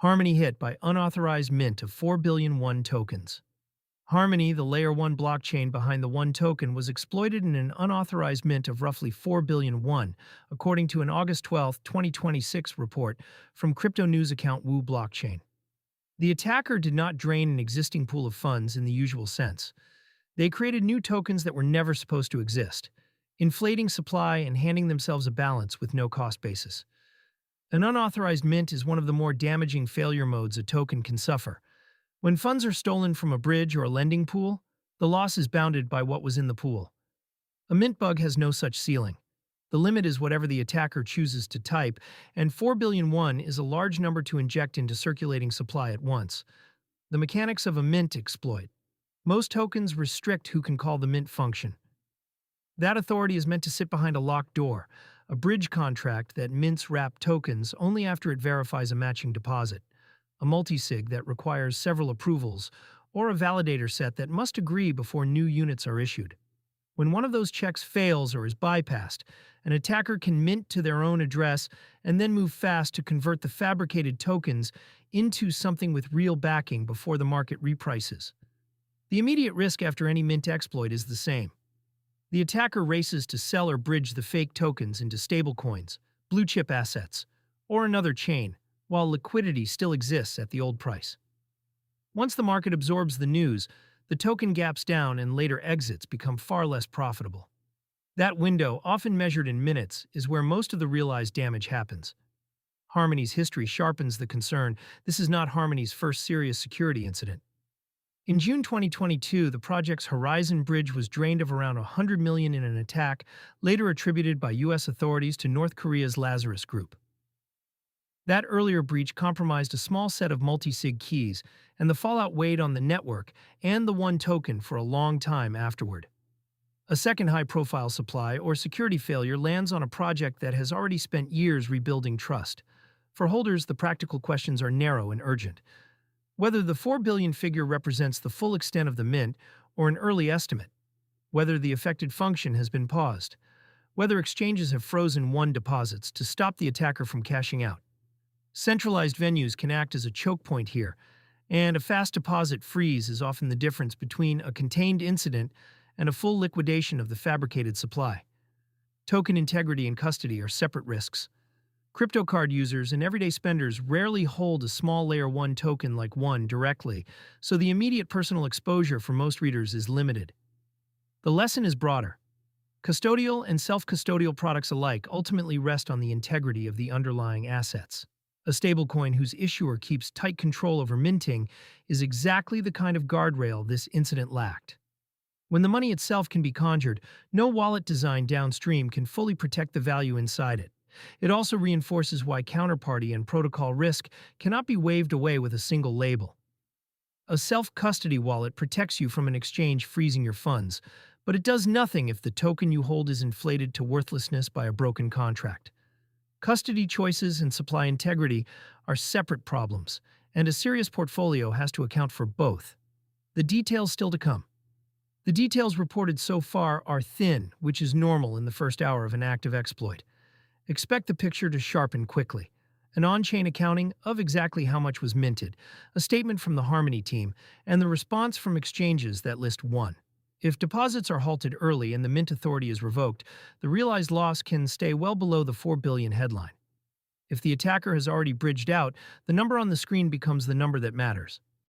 Harmony hit by unauthorized mint of 4 billion one tokens. Harmony, the layer 1 blockchain behind the one token, was exploited in an unauthorized mint of roughly 4 billion one, according to an August 12, 2026 report from crypto news account Wu Blockchain. The attacker did not drain an existing pool of funds in the usual sense. They created new tokens that were never supposed to exist, inflating supply and handing themselves a balance with no cost basis. An unauthorized mint is one of the more damaging failure modes a token can suffer. When funds are stolen from a bridge or a lending pool, the loss is bounded by what was in the pool. A mint bug has no such ceiling. The limit is whatever the attacker chooses to type, and 4 billion one is a large number to inject into circulating supply at once. The mechanics of a mint exploit. Most tokens restrict who can call the mint function. That authority is meant to sit behind a locked door, a bridge contract that mints wrap tokens only after it verifies a matching deposit, a multisig that requires several approvals, or a validator set that must agree before new units are issued. When one of those checks fails or is bypassed, an attacker can mint to their own address and then move fast to convert the fabricated tokens into something with real backing before the market reprices. The immediate risk after any mint exploit is the same. The attacker races to sell or bridge the fake tokens into stablecoins, blue-chip assets, or another chain, while liquidity still exists at the old price. Once the market absorbs the news, the token gaps down and later exits become far less profitable. That window, often measured in minutes, is where most of the realized damage happens. Harmony's history sharpens the concern. This is not Harmony's first serious security incident. In June 2022, the project's Horizon Bridge was drained of around $100 million in an attack, later attributed by U.S. authorities to North Korea's Lazarus Group. That earlier breach compromised a small set of multi-sig keys, and the fallout weighed on the network and the one token for a long time afterward. A second high-profile supply or security failure lands on a project that has already spent years rebuilding trust. For holders, the practical questions are narrow and urgent. Whether the 4 billion figure represents the full extent of the mint or an early estimate, whether the affected function has been paused, whether exchanges have frozen one deposits to stop the attacker from cashing out. Centralized venues can act as a choke point here, and a fast deposit freeze is often the difference between a contained incident and a full liquidation of the fabricated supply. Token integrity and custody are separate risks. Crypto card users and everyday spenders rarely hold a small layer 1 token like one directly, so the immediate personal exposure for most readers is limited. The lesson is broader. Custodial and self-custodial products alike ultimately rest on the integrity of the underlying assets. A stablecoin whose issuer keeps tight control over minting is exactly the kind of guardrail this incident lacked. When the money itself can be conjured, no wallet design downstream can fully protect the value inside it. It also reinforces why counterparty and protocol risk cannot be waved away with a single label. A self-custody wallet protects you from an exchange freezing your funds, but it does nothing if the token you hold is inflated to worthlessness by a broken contract. Custody choices and supply integrity are separate problems, and a serious portfolio has to account for both. The details still to come. The details reported so far are thin, which is normal in the first hour of an active exploit. Expect the picture to sharpen quickly. An on-chain accounting of exactly how much was minted, a statement from the Harmony team, and the response from exchanges that list one. If deposits are halted early and the mint authority is revoked, the realized loss can stay well below the 4 billion headline. If the attacker has already bridged out, the number on the screen becomes the number that matters.